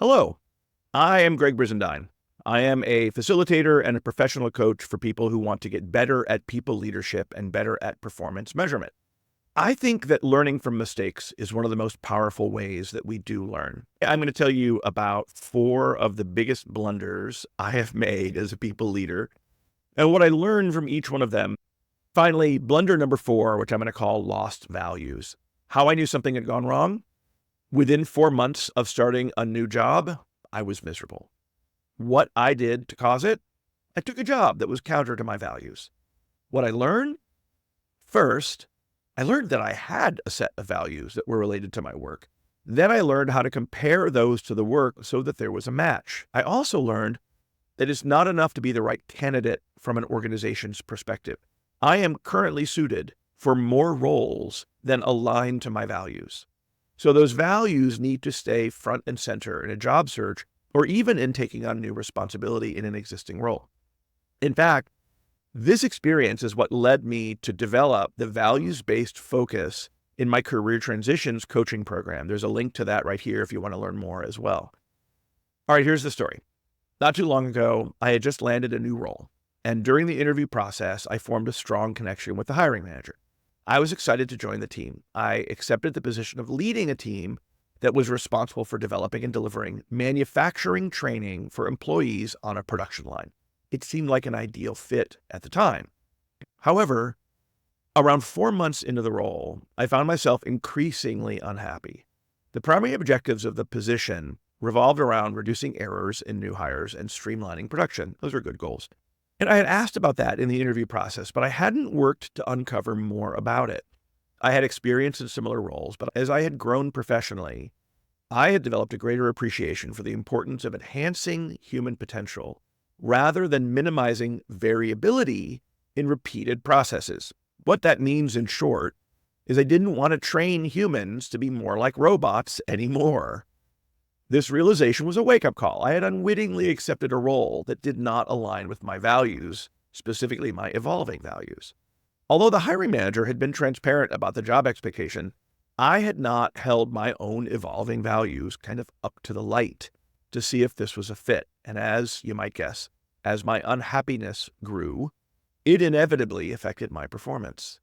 Hello, I am Greg Brizendine. I am a facilitator and a professional coach for people who want to get better at people leadership and better at performance measurement. I think that learning from mistakes is one of the most powerful ways that we do learn. I'm going to tell you about 4 of the biggest blunders I have made as a people leader and what I learned from each one of them. Finally, blunder number 4, which I'm going to call lost values. How I knew something had gone wrong? Within 4 months of starting a new job, I was miserable. What I did to cause it? I took a job that was counter to my values. What I learned? First, I learned that I had a set of values that were related to my work. Then I learned how to compare those to the work so that there was a match. I also learned that it's not enough to be the right candidate from an organization's perspective. I am currently suited for more roles than align to my values. So those values need to stay front and center in a job search or even in taking on new responsibility in an existing role. In fact, this experience is what led me to develop the values-based focus in my career transitions coaching program. There's a link to that right here if you want to learn more as well. All right, here's the story. Not too long ago, I had just landed a new role, and during the interview process, I formed a strong connection with the hiring manager. I was excited to join the team. I accepted the position of leading a team that was responsible for developing and delivering manufacturing training for employees on a production line. It seemed like an ideal fit at the time. However, around 4 months into the role, I found myself increasingly unhappy. The primary objectives of the position revolved around reducing errors in new hires and streamlining production. Those are good goals. And I had asked about that in the interview process, but I hadn't worked to uncover more about it. I had experience in similar roles, but as I had grown professionally, I had developed a greater appreciation for the importance of enhancing human potential rather than minimizing variability in repeated processes. What that means in short is I didn't want to train humans to be more like robots anymore. This realization was a wake-up call. I had unwittingly accepted a role that did not align with my values, specifically my evolving values. Although the hiring manager had been transparent about the job expectation, I had not held my own evolving values kind of up to the light to see if this was a fit. And as you might guess, as my unhappiness grew, it inevitably affected my performance.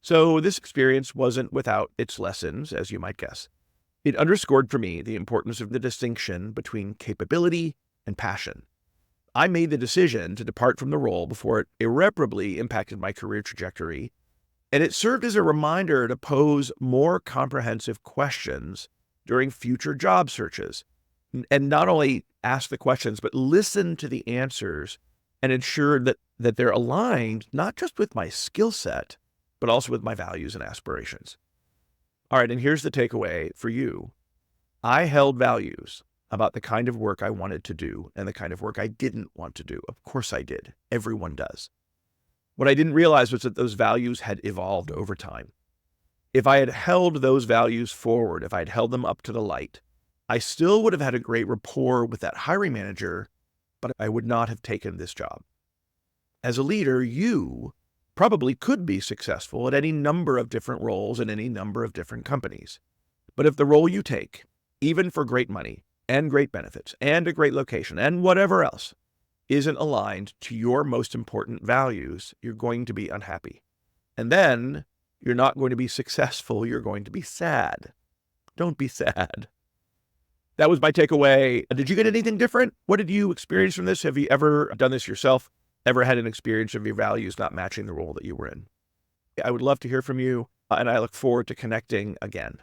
So this experience wasn't without its lessons, as you might guess. It underscored for me the importance of the distinction between capability and passion. I made the decision to depart from the role before it irreparably impacted my career trajectory, and it served as a reminder to pose more comprehensive questions during future job searches, and not only ask the questions, but listen to the answers and ensure that they're aligned not just with my skill set, but also with my values and aspirations. All right, and here's the takeaway for you. I held values about the kind of work I wanted to do and the kind of work I didn't want to do. Of course I did. Everyone does. What I didn't realize was that those values had evolved over time. If I had held those values forward, if I had held them up to the light, I still would have had a great rapport with that hiring manager, but I would not have taken this job. As a leader, you probably could be successful at any number of different roles in any number of different companies. But if the role you take, even for great money and great benefits and a great location and whatever else, isn't aligned to your most important values, you're going to be unhappy. And then you're not going to be successful. You're going to be sad. Don't be sad. That was my takeaway. Did you get anything different? What did you experience from this? Have you ever done this yourself? Ever had an experience of your values not matching the role that you were in? I would love to hear from you, and I look forward to connecting again.